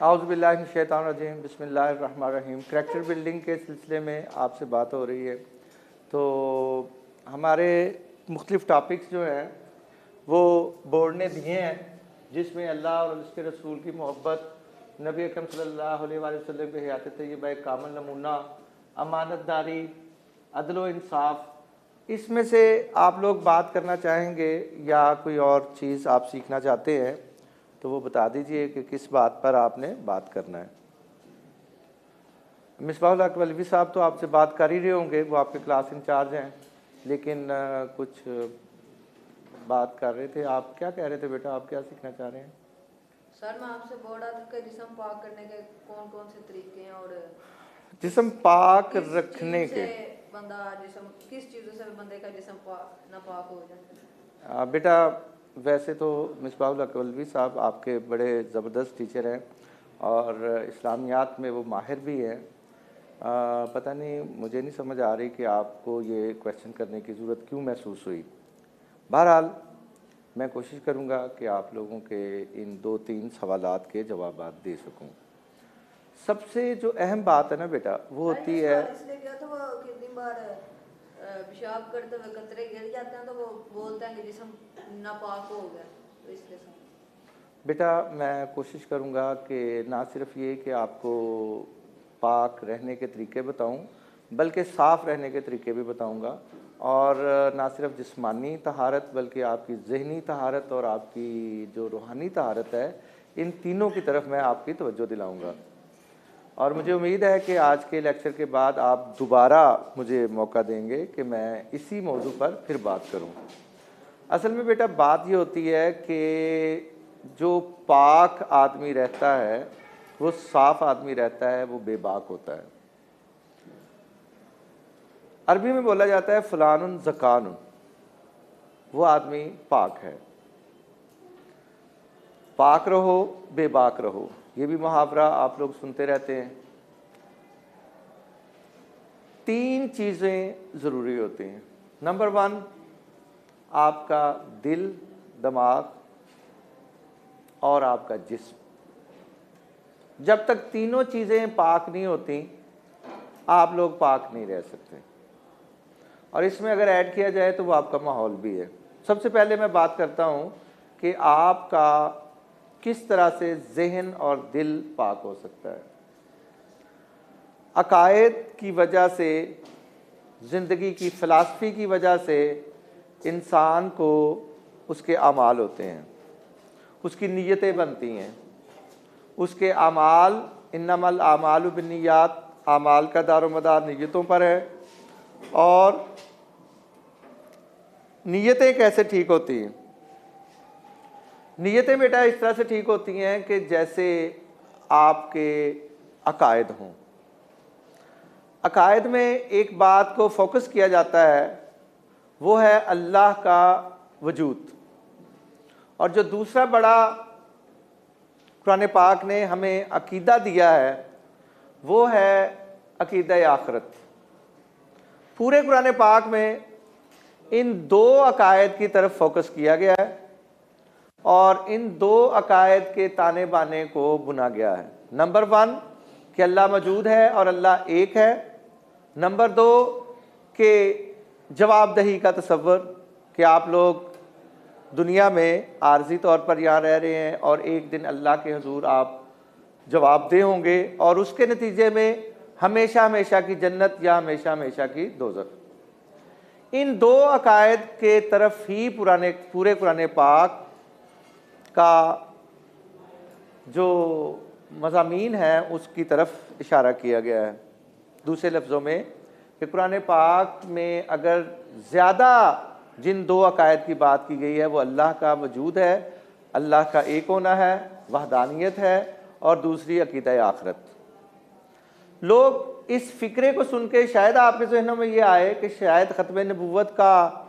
औज़ुबिल्लाहिमिनश्शैतानिर्रजीम बिस्मिल्लाहिर्रहमानिर्रहीम। Character building के सिलसिले में आपसे बात हो रही है। तो हमारे मुख्तलिफ़ टॉपिक्स जो हैं वो बोर्ड ने दिए हैं, जिसमें अल्लाह और उसके रसूल की मोहब्बत, नबी अकरम सल्लल्लाहु अलैहि वसल्लम की हयात तय्यबा एक कामिल नमूना, अमानतदारी, अदल व इंसाफ, इसमें से आप लोग बात करना चाहेंगे या कोई और चीज़ आप सीखना चाहते हैं तो वो बता दीजिए कि किस बात पर आपने बात करना है। मिसबाहुल हक वल्वी साहब तो आपसे बात कर ही रहे होंगे, वो आपके क्लास इंचार्ज हैं, लेकिन कुछ बात कर रहे थे। आप क्या कह रहे थे बेटा, आप क्या सीखना चाह रहे हैं? सर मैं आपसे बोर्ड के जिस्म पाक करने के कौन कौन से तरीके हैं और जिस्म पाक रखने के बंदा जिस्म किस चीज़ों से बंदे का जिस्म नापाक हो जाए? बेटा वैसे तो मिसबाहुल हक वल्वी साहब आपके बड़े ज़बरदस्त टीचर हैं और इस्लामियात में वो माहिर भी हैं। पता नहीं, मुझे नहीं समझ आ रही कि आपको ये क्वेश्चन करने की ज़रूरत क्यों महसूस हुई। बहरहाल मैं कोशिश करूँगा कि आप लोगों के इन 2-3 सवालात के जवाब दे सकूँ। सबसे जो अहम बात है ना बेटा, वो होती है, पेशाब करते हुए कतरे गिर जाते हैं तो वो बोलते हैं कि जिस्म नापाक हो गया, तो इसलिए बेटा मैं कोशिश करूँगा कि ना सिर्फ ये कि आपको पाक रहने के तरीके बताऊँ, बल्कि साफ़ रहने के तरीके भी बताऊँगा, और ना सिर्फ जिस्मानी तहारत बल्कि आपकी ज़हनी तहारत और आपकी जो रूहानी तहारत है, इन तीनों की तरफ मैं आपकी तवज्जो दिलाऊँगा। और मुझे उम्मीद है कि आज के लेक्चर के बाद आप दोबारा मुझे मौका देंगे कि मैं इसी मौजू पर फिर बात करूं। असल में बेटा बात ये होती है कि जो पाक आदमी रहता है, वो साफ़ आदमी रहता है, वो बेबाक होता है। अरबी में बोला जाता है फ़लानुन ज़कानुन, वो आदमी पाक है। पाक रहो बेबाक रहो, ये भी मुहावरा आप लोग सुनते रहते हैं। 3 चीज़ें ज़रूरी होती हैं। नंबर 1 आपका दिल, दिमाग और आपका जिस्म। जब तक तीनों चीज़ें पाक नहीं होती, आप लोग पाक नहीं रह सकते। और इसमें अगर ऐड किया जाए तो वो आपका माहौल भी है। सबसे पहले मैं बात करता हूँ कि आपका किस तरह से ज़हन और दिल पाक हो सकता है। अकायद की वजह से, ज़िंदगी की फ़िलासफ़ी की वजह से इंसान को उसके अमाल होते हैं, उसकी नीयतें बनती हैं, उसके अमाल, इन्नमल आमालु बिन्नियात, अमाल का दारोमदार नीयतों पर है। और नीयतें कैसे ठीक होती हैं? नीयतें बेटा इस तरह से ठीक होती हैं कि जैसे आपके अकायद हों। अकायद में एक बात को फोकस किया जाता है, वो है अल्लाह का वजूद। और जो दूसरा बड़ा कुरान पाक ने हमें अकीदा दिया है, वो है अकीदा आखिरत। पूरे कुरान पाक में इन 2 अकायद की तरफ फोकस किया गया है और इन 2 अकायद के ताने बाने को बुना गया है। नंबर 1 कि अल्लाह मौजूद है और अल्लाह एक है। नंबर 2 कि जवाबदही का तसव्वुर, कि आप लोग दुनिया में आर्जी तौर पर यहाँ रह रहे हैं और एक दिन अल्लाह के हुजूर आप जवाबदेह होंगे और उसके नतीजे में हमेशा हमेशा की जन्नत या हमेशा हमेशा की दोज़ख। इन 2 अकायद के तरफ ही पूरे कुरान पाक का जो मज़ामीन है उसकी तरफ इशारा किया गया है। दूसरे लफ्ज़ों में कि कुरान पाक में अगर ज़्यादा जिन 2 अकायद की बात की गई है, वो अल्लाह का वजूद है, अल्लाह का एक होना है, वहदानियत है, और दूसरी अकीदा आखिरत। लोग इस फ़िक्रे को सुन के शायद आपके ज़हनों में ये आए कि शायद ख़त्म नबूवत का,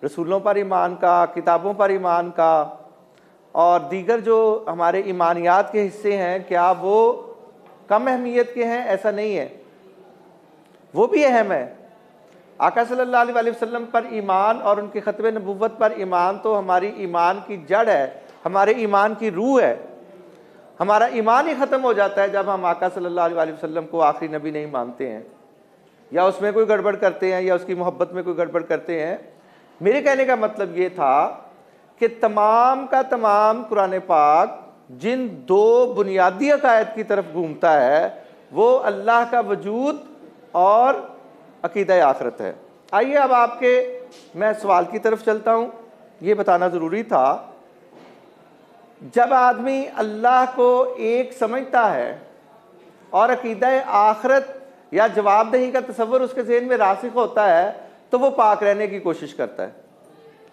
रसूलों पर ईमान का, किताबों पर ईमान का और दीगर जो हमारे ईमानियात के हिस्से हैं, क्या वो कम अहमियत के हैं? ऐसा नहीं है, वो भी अहम है। आका सल्लल्लाहु अलैहि वसल्लम पर ईमान और उनकी ख़त्म नबूवत पर ईमान तो हमारी ईमान की जड़ है, हमारे ईमान की रूह है। हमारा ईमान ही ख़त्म हो जाता है जब हम आका सल्लल्लाहु अलैहि वसल्लम को आखिरी नबी नहीं मानते हैं, या उसमें कोई गड़बड़ करते हैं, या उसकी मोहब्बत में कोई गड़बड़ करते हैं। मेरे कहने का मतलब ये था कि तमाम का तमाम कुरान पाक जिन दो बुनियादी अकायद की तरफ घूमता है वो अल्लाह का वजूद और अकीदा आखिरत है। आइए अब आपके मैं सवाल की तरफ चलता हूँ। ये बताना ज़रूरी था, जब आदमी अल्लाह को एक समझता है और अकीदा आखिरत या जवाबदही का तसव्वुर उसके ज़हन में रासिख होता है तो वो पाक रहने की कोशिश करता है,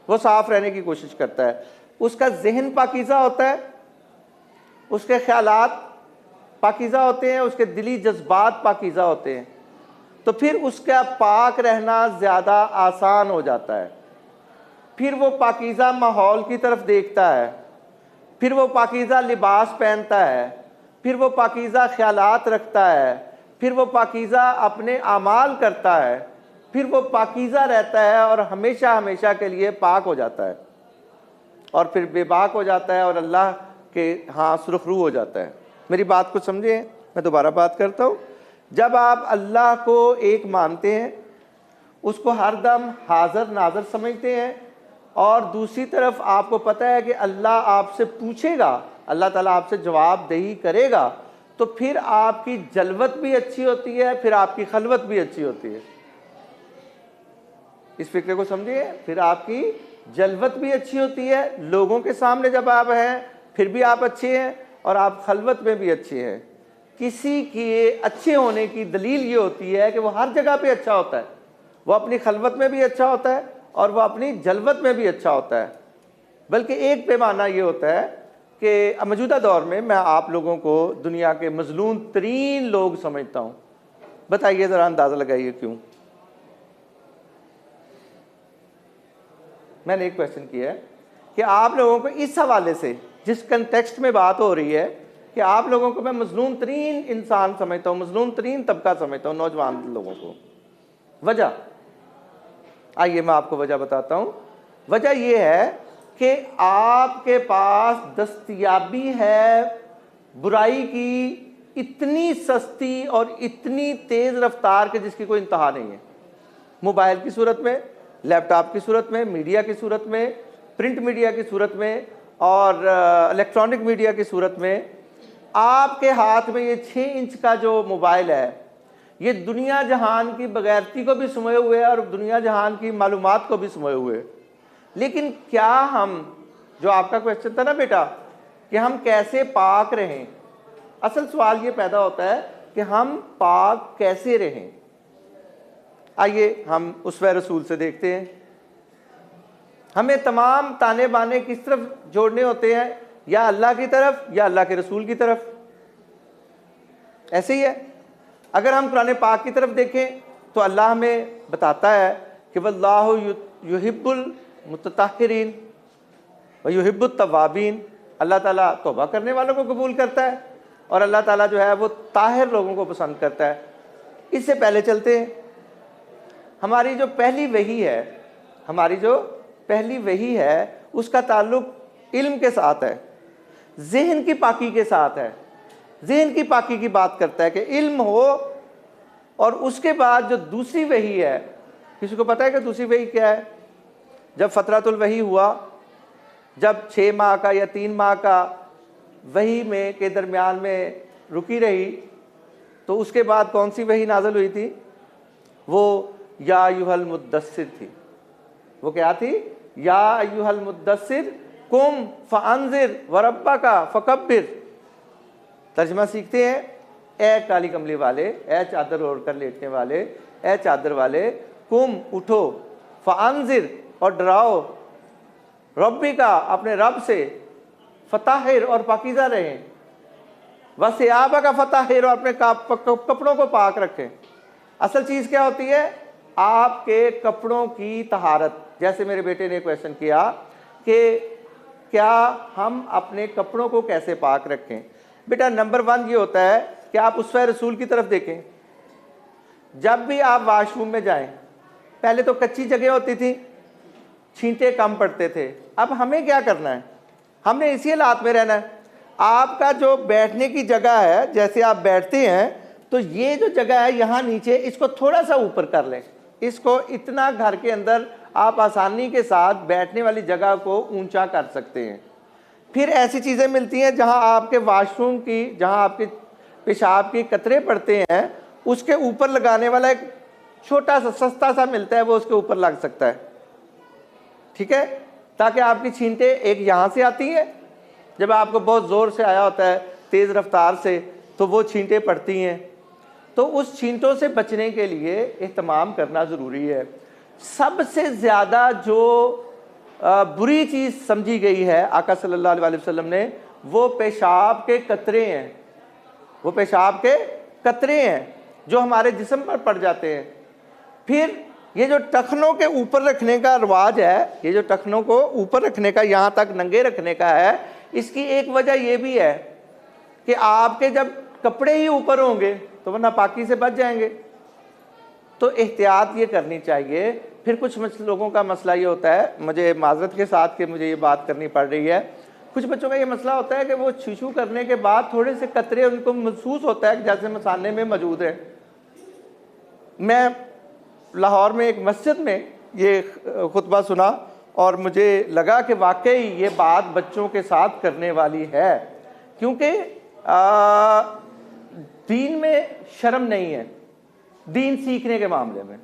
वो साफ़ रहने की कोशिश करता है, उसका जहन पाकीज़ा होता है, उसके ख्यालात पाकीज़ा होते हैं, उसके दिली जज्बात पाकीज़ा होते हैं, तो फिर उसका पाक रहना ज़्यादा आसान हो जाता है। फिर वो पाकीज़ा माहौल की तरफ देखता है, फिर वो पाकीज़ा लिबास पहनता है, फिर वो पाकीज़ा ख्यालात रखता है, फिर वो पाकीज़ा अपने आमाल करता है, फिर वो पाकीज़ा रहता है और हमेशा हमेशा के लिए पाक हो जाता है, और फिर बेबाक हो जाता है और अल्लाह के हाँ सुरखरू हो जाता है। मेरी बात को समझें, मैं दोबारा बात करता हूँ। जब आप अल्लाह को एक मानते हैं, उसको हर दम हाज़िर नाज़िर समझते हैं, और दूसरी तरफ आपको पता है कि अल्लाह आपसे पूछेगा, अल्लाह ताला आपसे जवाब दही करेगा, तो फिर आपकी जलवत भी अच्छी होती है, फिर आपकी खलवत भी अच्छी होती है। इस फिक्र को समझिए, फिर आपकी जलवत भी अच्छी होती है, लोगों के सामने जब आप हैं फिर भी आप अच्छे हैं, और आप खलवत में भी अच्छे हैं। किसी के अच्छे होने की दलील ये होती है कि वो हर जगह पे अच्छा होता है, वो अपनी खलवत में भी अच्छा होता है और वह अपनी जलवत में भी अच्छा होता है। बल्कि एक पैमाना ये होता है कि मौजूदा दौर में मैं आप लोगों को दुनिया के मजलूम तरीन लोग समझता हूँ। बताइए ज़रा, अंदाज़ा लगाइए क्यों। मैंने एक क्वेश्चन किया है कि आप लोगों को इस हवाले से, जिस कंटेक्स्ट में बात हो रही है कि आप लोगों को मैं मजलूम तरीन इंसान समझता हूँ, मजलूम तरीन तबका समझता हूँ, नौजवान लोगों को। वजह, आइए मैं आपको वजह बताता हूँ। वजह यह है कि आपके पास दस्तयाबी है बुराई की इतनी सस्ती और इतनी तेज़ रफ्तार के जिसकी कोई इंतहा नहीं है। मोबाइल की सूरत में, लैपटॉप की सूरत में, मीडिया की सूरत में, प्रिंट मीडिया की सूरत में और इलेक्ट्रॉनिक मीडिया की सूरत में आपके हाथ में ये 6 इंच का जो मोबाइल है, ये दुनिया जहान की बगैरती को भी समझे हुए है और दुनिया जहान की मालूमात को भी समझे हुए है। लेकिन क्या हम, जो आपका क्वेश्चन था ना बेटा कि हम कैसे पाक रहें, असल सवाल ये पैदा होता है कि हम पाक कैसे रहें। आइए हम उसवे रसूल से देखते हैं। हमें तमाम ताने बाने किस तरफ जोड़ने होते हैं, या अल्लाह की तरफ या अल्लाह के रसूल की तरफ। ऐसे ही है, अगर हम कुरान पाक की तरफ देखें तो अल्लाह हमें बताता है कि वल्लाहु युहिब्बुल मुतताहिरीन व युहिब्बुत तव्वाबीन। अल्लाह ताला तौबा करने वालों को कबूल करता है और अल्लाह ताला जो है वो ताहिर लोगों को पसंद करता है। इससे पहले चलते हैं, हमारी जो पहली वही है, हमारी जो पहली वही है उसका ताल्लुक इल्म के साथ है, ज़हन की पाकी के साथ है। ज़हन की पाकी की बात करता है कि इल्म हो, और उसके बाद जो दूसरी वही है, किसी को पता है कि दूसरी वही क्या है? जब फतरतुल वही हुआ, जब 6 माह का या 3 माह का वही में के दरमियान में रुकी रही, तो उसके बाद कौन सी वही नाज़िल हुई थी? वो या अय्युहल मुद्दस्सिर थी। वो क्या थी? या अय्युहल मुद्दस्सिर कुम फ़अंज़िर व रब्बका फ़कब्बिर। तर्जमा सीखते हैं, ए काली कमली वाले, ए चादर ओढ़ कर लेटने वाले, ए चादर वाले, कुम उठो, फ़अंज़िर और डराओ, रब्बिका अपने रब से, फ़ताहिर और पाकीज़ा रहें, वसियाबा का फ़ताहिर और अपने कपड़ों को पाक रखें। असल चीज़ क्या होती है? आपके कपड़ों की तहारत। जैसे मेरे बेटे ने क्वेश्चन किया कि क्या हम अपने कपड़ों को कैसे पाक रखें। बेटा नंबर 1 ये होता है कि आप उसवे रसूल की तरफ देखें। जब भी आप वाशरूम में जाएं, पहले तो कच्ची जगह होती थी, छींटे कम पड़ते थे। अब हमें क्या करना है? हमने इसी हालात में रहना है। आपका जो बैठने की जगह है, जैसे आप बैठते हैं तो ये जो जगह है यहाँ नीचे, इसको थोड़ा सा ऊपर कर लें। इसको इतना घर के अंदर आप आसानी के साथ बैठने वाली जगह को ऊंचा कर सकते हैं। फिर ऐसी चीज़ें मिलती हैं जहाँ आपके वॉशरूम की, जहाँ आपके पेशाब की कतरे पड़ते हैं, उसके ऊपर लगाने वाला एक छोटा सा सस्ता सा मिलता है, वो उसके ऊपर लग सकता है, ठीक है, ताकि आपकी छींटें एक यहाँ से आती हैं, जब आपको बहुत ज़ोर से आया होता है तेज़ रफ्तार से तो वो छींटें पड़ती हैं, तो उस छींटों से बचने के लिए एहतमाम करना ज़रूरी है। सबसे ज़्यादा जो बुरी चीज़ समझी गई है आका सल्लल्लाहु अलैहि वसल्लम ने, वो पेशाब के कतरे हैं, वो पेशाब के कतरे हैं जो हमारे जिस्म पर पड़ जाते हैं। फिर ये जो टखनों के ऊपर रखने का रिवाज है, ये जो टखनों को ऊपर रखने का, यहाँ तक नंगे रखने का है, इसकी एक वजह ये भी है कि आपके जब कपड़े ही ऊपर होंगे तो वह नापाकी से बच जाएंगे। तो एहतियात ये करनी चाहिए। फिर कुछ लोगों का मसला ये होता है, मुझे माजरत के साथ कि मुझे ये बात करनी पड़ रही है, कुछ बच्चों का ये मसला होता है कि वो छूछू करने के बाद थोड़े से कतरे उनको महसूस होता है जैसे मसाने में मौजूद है। मैं लाहौर में एक मस्जिद में ये खुतबा सुना और मुझे लगा कि वाकई ये बात बच्चों के साथ करने वाली है, क्योंकि दीन में शर्म नहीं है, दीन सीखने के मामले में।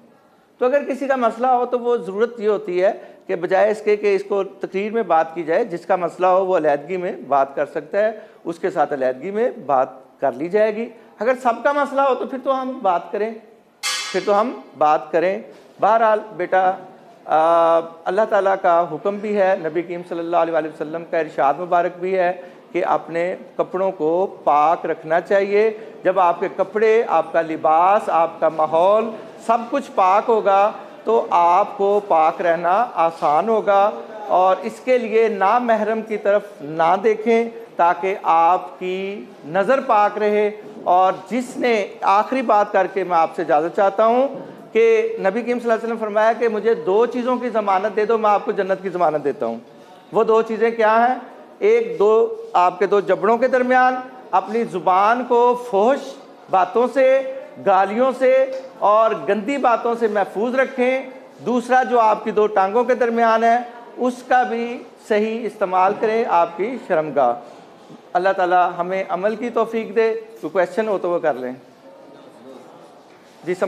तो अगर किसी का मसला हो तो वो ज़रूरत ये होती है कि बजाय इसके कि इसको तकरीर में बात की जाए, जिसका मसला हो वो अलहदगी में बात कर सकता है, उसके साथ अलहदगी में बात कर ली जाएगी। अगर सबका मसला हो तो फिर तो हम बात करें, फिर तो हम बात करें। बहरहाल बेटा, अल्लाह ताला का हुक्म भी है, नबी करीम सल्लल्लाहु अलैहि वसल्लम का इरशाद मुबारक भी है कि अपने कपड़ों को पाक रखना चाहिए। जब आपके कपड़े, आपका लिबास, आपका माहौल सब कुछ पाक होगा तो आपको पाक रहना आसान होगा। और इसके लिए ना महरम की तरफ ना देखें ताकि आपकी नज़र पाक रहे। और जिसने, आखिरी बात करके मैं आपसे इजाज़त चाहता हूँ कि नबी करीम सल्लल्लाहु अलैहि वसल्लम फरमाया कि मुझे 2 चीज़ों की ज़मानत दे दो, मैं आपको जन्नत की ज़मानत देता हूँ। वो 2 चीज़ें क्या हैं? एक, 2 आपके 2 जबड़ों के दरमियान अपनी ज़ुबान को फहश बातों से, गालियों से और गंदी बातों से महफूज रखें। दूसरा, जो आपकी 2 टांगों के दरमियान है, उसका भी सही इस्तेमाल करें आपकी शर्मगाह। अल्लाह ताला हमें अमल की तौफीक दे। कोई क्वेश्चन हो तो वो कर लें जी। समझ